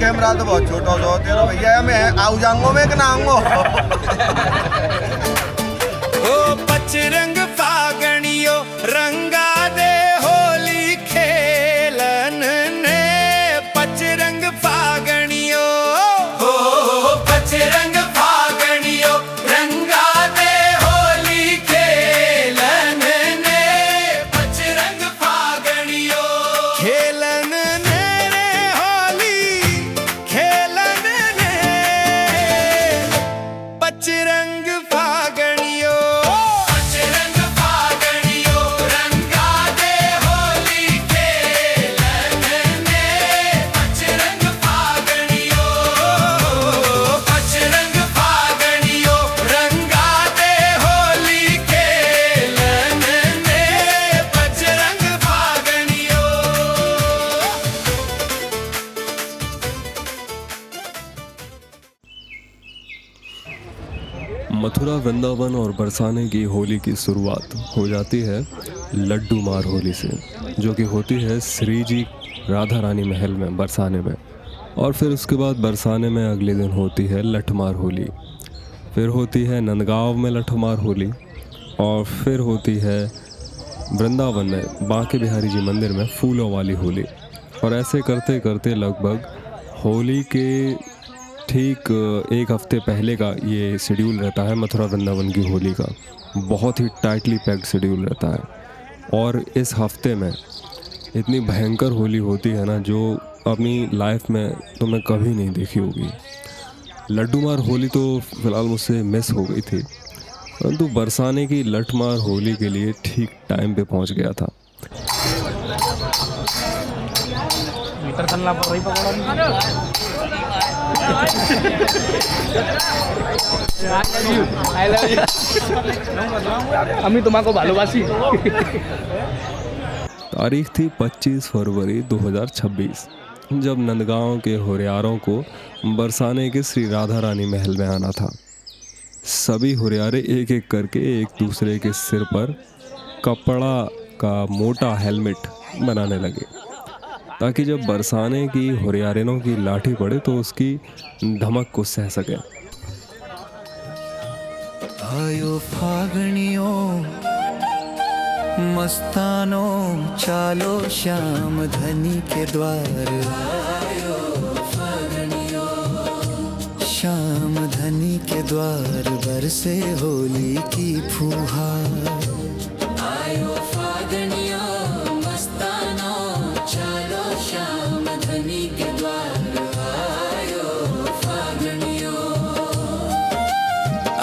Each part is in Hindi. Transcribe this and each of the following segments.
कैमरा तो बहुत छोटा सा होते हो भैया, मैं आऊ जाऊंगो मैं कि ना आऊंगो। ओ पचरंग फागणियो रंगा दे होली खेलन ने, पचरंग फागणियो हो पचरंग फागणियो रंगा दे होली खेलन ने, पचरंग फागणियो खेलन ने रे होली खेलन ने, पचरंग फागणियो पचरंग फागणियो रंगा दे होली खेलन ने, पचरंग फागणियो पचरंग फागणियो रंगा दे होली खेलन ने, पचरंग फागणियो। मथुरा, वृंदावन और बरसाने की होली की शुरुआत हो जाती है लड्डू मार होली से, जो कि होती है श्री जी राधा रानी महल में बरसाने में। और फिर उसके बाद बरसाने में अगले दिन होती है लठमार होली, फिर होती है नंदगांव में लठमार होली, और फिर होती है वृंदावन में बांके बिहारी जी मंदिर में फूलों वाली होली। और ऐसे करते करते लगभग होली के ठीक एक हफ्ते पहले का ये शेड्यूल रहता है मथुरा वृंदावन की होली का। बहुत ही टाइटली पैक्ड शेड्यूल रहता है। और इस हफ्ते में इतनी भयंकर होली होती है ना, जो अपनी लाइफ में तुमने कभी नहीं देखी होगी। लड्डू मार होली तो फ़िलहाल मुझसे मिस हो गई थी, परंतु बरसाने की लठमार होली के लिए ठीक टाइम पे पहुंच गया था। আমি তোমাকে ভালোবাসি। तारीख थी 25 फरवरी 2026, जब नंदगांव के होरियारों को बरसाने के श्री राधा रानी महल में आना था। सभी होरियारे एक एक करके एक दूसरे के सिर पर कपड़ा का मोटा हेलमेट बनाने लगे, ताकि जब बरसाने की होरियारिनों की लाठी पड़े तो उसकी धमक को सह सके। आयो फागणियो मस्तानो चालो श्याम धनी के द्वार, आयो फागणियो श्याम धनी के द्वार, बरसे होली की फुहार। आयो फागणियो मस्तानो चालो श्याम धनी के द्वार, आयो फागणियो।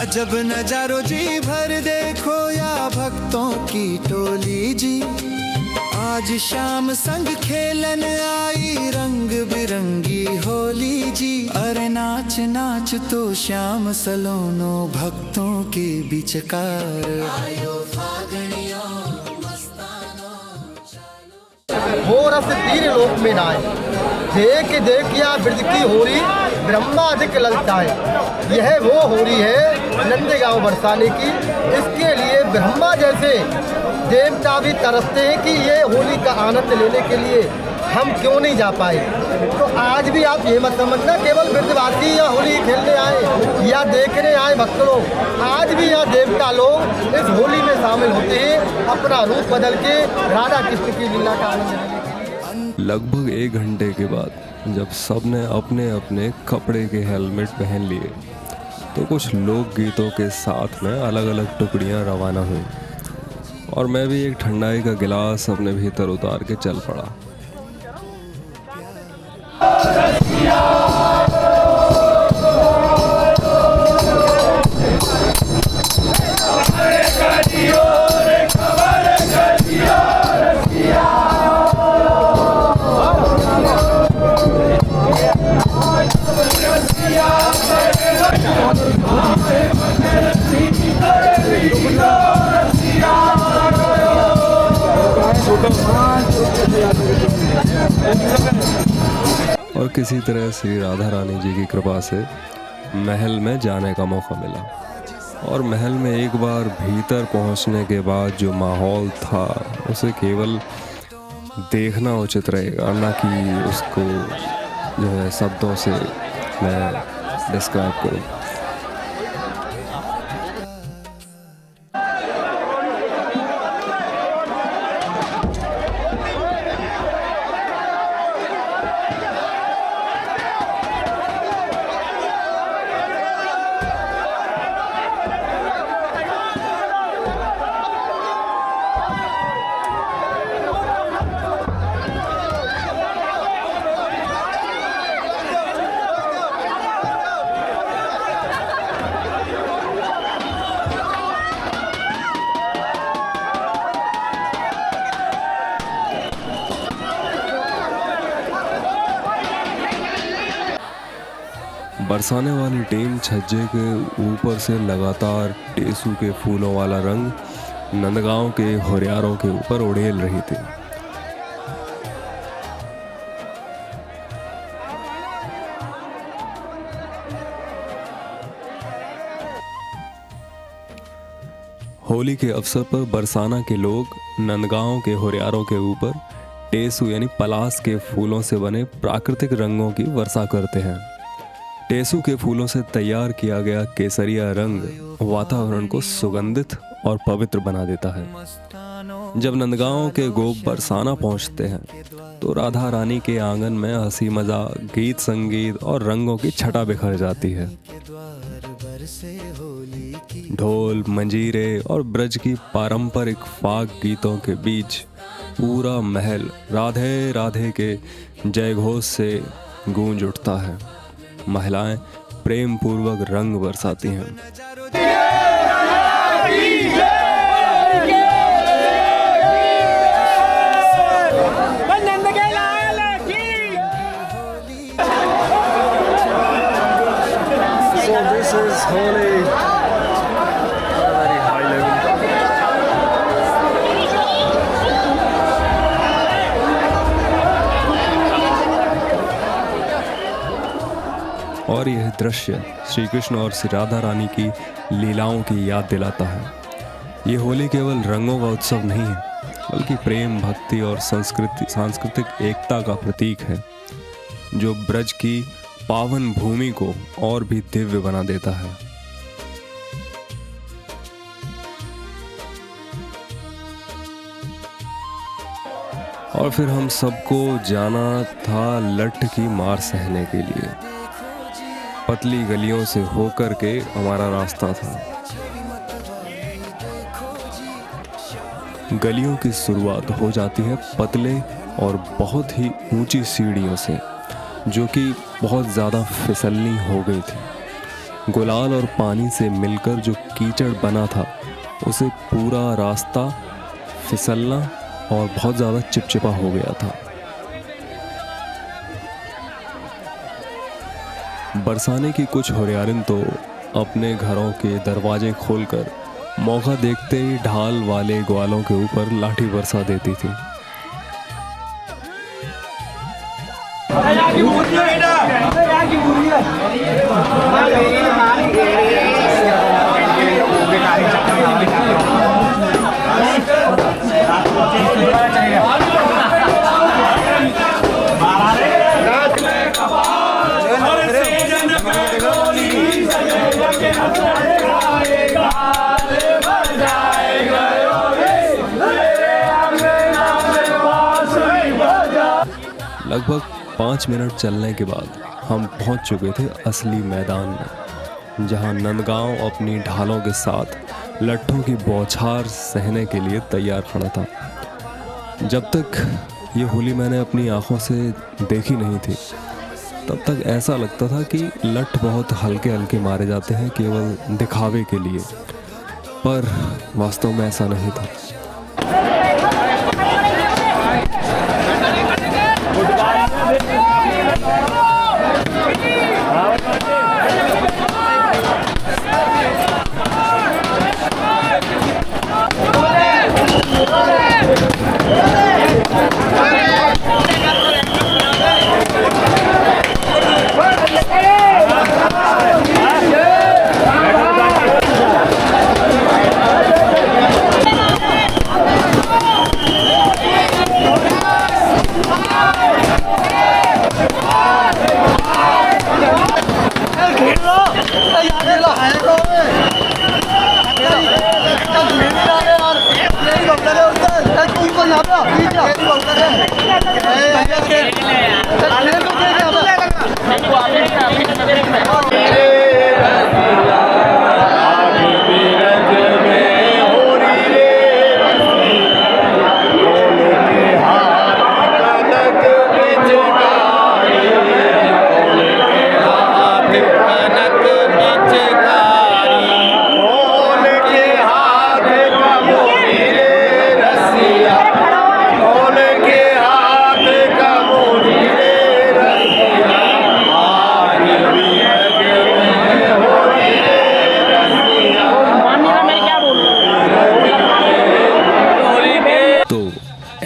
अजब नजारो जी भर देखो या भक्तों की टोली जी, आज शाम संग खेलन आई रंग बिरंगी होली जी। अरे नाच नाच तो श्याम सलोनो भक्तों के बिचकार, आयो फागणियो मस्तानो चालो। हो रस तीर लोक में नाय, देख देखिया ब्रज की होरी ब्रह्मादिक ललचाए। यह वो होरी है नंदगांव बरसाने की, इसके लिए ब्रह्मा जैसे देवता भी तरसते हैं कि ये होली का आनंद लेने के लिए हम क्यों नहीं जा पाए। तो आज भी आप ये मत समझना केवल ब्रजवासी या होली खेलने आए या देखने आए भक्त लोग, आज भी यहाँ देवता लोग इस होली में शामिल होते हैं अपना रूप बदल के राधा कृष्ण की लीला का आनंद लेने के लिए। लगभग 1 घंटे के बाद जब सब ने अपने अपने कपड़े के हेलमेट पहन लिए, तो कुछ लोक गीतों के साथ में अलग अलग टुकड़ियां रवाना हुई, और मैं भी एक ठंडाई का गिलास अपने भीतर उतार के चल पड़ा। और किसी तरह श्री राधा रानी जी की कृपा से महल में जाने का मौका मिला। और महल में एक बार भीतर पहुंचने के बाद जो माहौल था उसे केवल देखना उचित रहेगा, ना कि उसको जो है शब्दों से मैं डिस्क्राइब करूँ। बरसाने वाली टीम छज्जे के ऊपर से लगातार टेसू के फूलों वाला रंग नंदगांव के होरियारों के ऊपर उड़ेल रही थी। होली के अवसर पर बरसाना के लोग नंदगांव के होरियारों के ऊपर टेसू यानी पलास के फूलों से बने प्राकृतिक रंगों की वर्षा करते हैं। टेसू के फूलों से तैयार किया गया केसरिया रंग वातावरण को सुगंधित और पवित्र बना देता है। जब नंदगांव के गोप बरसाना पहुंचते हैं तो राधा रानी के आंगन में हंसी मजाक, गीत संगीत और रंगों की छटा बिखर जाती है। ढोल, मंजीरे और ब्रज की पारंपरिक फाग गीतों के बीच पूरा महल राधे राधे के जय घोष से गूंज उठता है। महिलाएं प्रेम पूर्वक रंग बरसाती हैं। So this is Holi at a very high level. और यह दृश्य श्री कृष्ण और श्री राधा रानी की लीलाओं की याद दिलाता है। ये होली केवल रंगों का उत्सव नहीं है, बल्कि प्रेम, भक्ति और सांस्कृतिक एकता का प्रतीक है, जो ब्रज की पावन भूमि को और भी दिव्य बना देता है। और फिर हम सबको जाना था लठ की मार सहने के लिए। पतली गलियों से होकर के हमारा रास्ता था। गलियों की शुरुआत हो जाती है पतले और बहुत ही ऊंची सीढ़ियों से, जो कि बहुत ज़्यादा फिसलनी हो गई थी। गुलाल और पानी से मिलकर जो कीचड़ बना था, उसे पूरा रास्ता फिसलना और बहुत ज़्यादा चिपचिपा हो गया था। बरसाने की कुछ होरियारिन तो अपने घरों के दरवाजे खोलकर मौका देखते ही ढाल वाले ग्वालों के ऊपर लाठी बरसा देती थी। लगभग 5 मिनट चलने के बाद हम पहुंच चुके थे असली मैदान में, जहां नंदगांव अपनी ढालों के साथ लट्ठों की बौछार सहने के लिए तैयार खड़ा था। जब तक ये होली मैंने अपनी आंखों से देखी नहीं थी, तब तक ऐसा लगता था कि लट्ठ बहुत हल्के हल्के मारे जाते हैं केवल दिखावे के लिए, पर वास्तव में ऐसा नहीं था।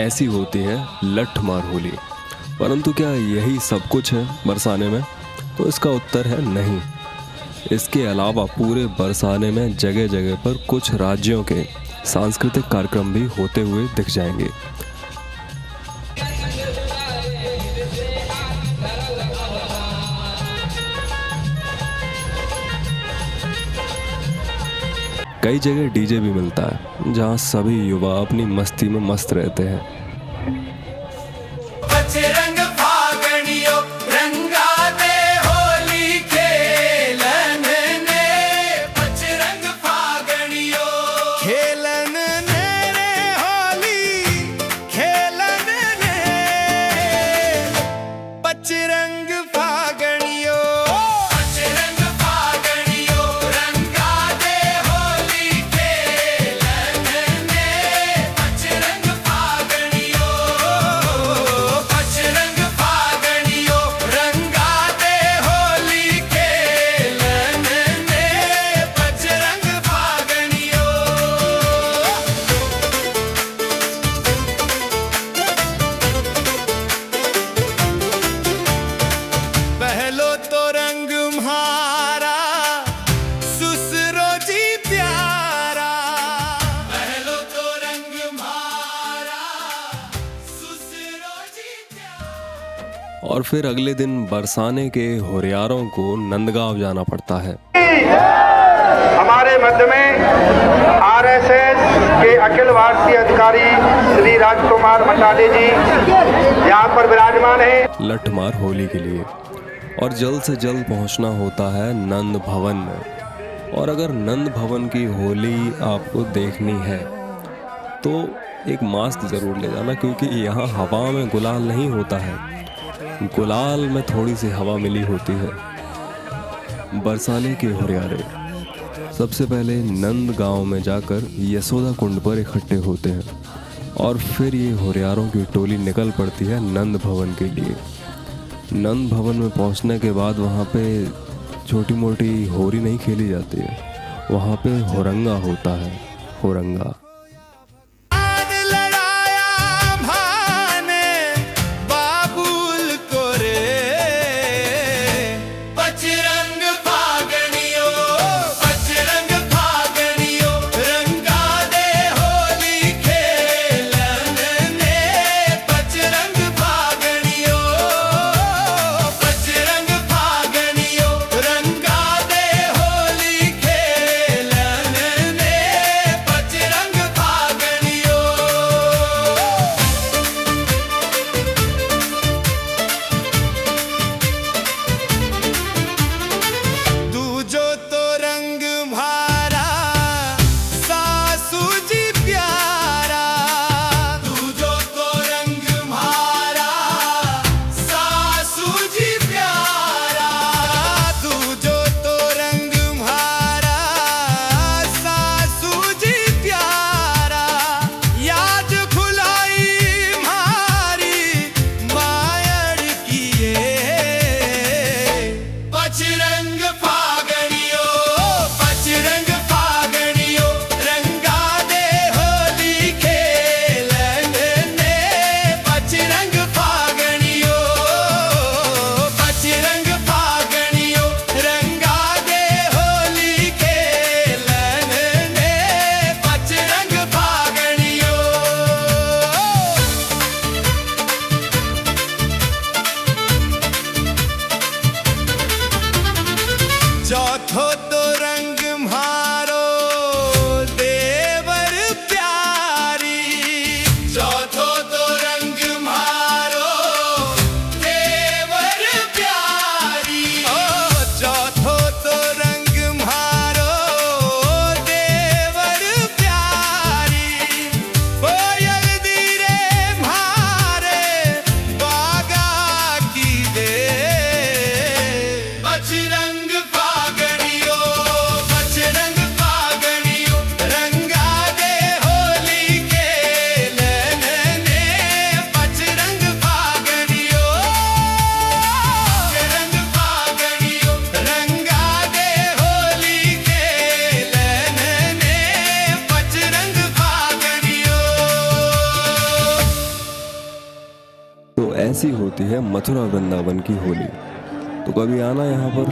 ऐसी होती है लठ मार होली। परंतु क्या यही सब कुछ है बरसाने में? तो इसका उत्तर है नहीं। इसके अलावा पूरे बरसाने में जगह जगह पर कुछ राज्यों के सांस्कृतिक कार्यक्रम भी होते हुए दिख जाएंगे। कई जगह डीजे भी मिलता है जहां सभी युवा अपनी मस्ती में मस्त रहते हैं। रंग फागणियो रंगा दे होली खेलन ने रंग फागणियो खेलन ने रे होली खेलन ने रंग फागणियो रंग फागणियो रंगा दे होली खेलन ने रंग फागणियो रंग फागणियो रंगा दे होली खेलन ने रंग फागणियो। पहलो तो रंग म्हारा सुसरो जी प्यारा पहलो तो रंग म्हारा सुसरो जी प्यारा। और फिर अगले दिन बरसाने के होरियारों को नंदगांव जाना पड़ता है। हमारे मध्य में आरएसएस के अखिल भारतीय अधिकारी श्री राजकुमार मंडाले जी यहाँ पर विराजमान हैं। लठमार होली के लिए और जल्द से जल्द पहुंचना होता है नंद भवन में। और अगर नंद भवन की होली आपको देखनी है तो एक मास्क ज़रूर ले जाना, क्योंकि यहाँ हवा में गुलाल नहीं होता है, गुलाल में थोड़ी सी हवा मिली होती है। बरसाने के होरियारे सबसे पहले नंद गांव में जाकर यशोदा कुंड पर इकट्ठे होते हैं और फिर ये होरियारों की टोली निकल पड़ती है नंद भवन के लिए। नंद भवन में पहुंचने के बाद वहाँ पे छोटी मोटी होरी नहीं खेली जाती है, वहाँ पे होरंगा होता है। होरंगा रंग चौथो तो रंग म्हारो देवर प्यारी, चौथो तो रंग म्हारो देवर प्यारी, ओ चौथो तो रंग म्हारो देवर प्यारी, कोयल धीरे म्हारे बागा की दे, बजरंग फागणियो, बजरंग फागणियो, रंगा दे होली के ललने, बजरंग फागणियो, बजरंग फागणियो, रंगा दे होली के ललने, बजरंग फागणियो। तो ऐसी होती है मथुरा वृंदावन की होली। तो कभी आना यहाँ पर,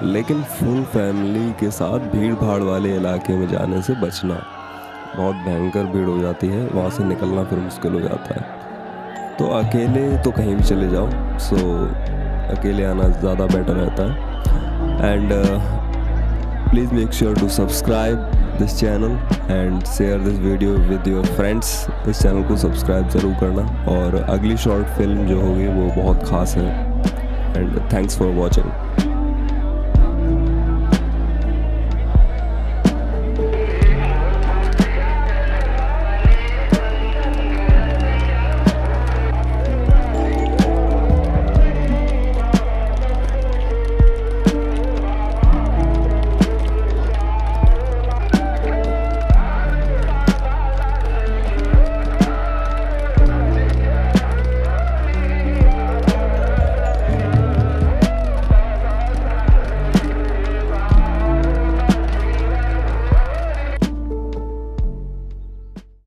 लेकिन फुल फैमिली के साथ भीड़ भाड़ वाले इलाके में जाने से बचना। बहुत भयंकर भीड़ हो जाती है, वहाँ से निकलना फिर मुश्किल हो जाता है। तो अकेले तो कहीं भी चले जाओ, सो अकेले आना ज़्यादा बेटर रहता है। And please make sure to subscribe this channel and share this video with your friends. इस चैनल को सब्सक्राइब ज़रूर करना। और अगली शॉर्ट फिल्म जो होगी वो बहुत ख़ास है। And thanks for watching.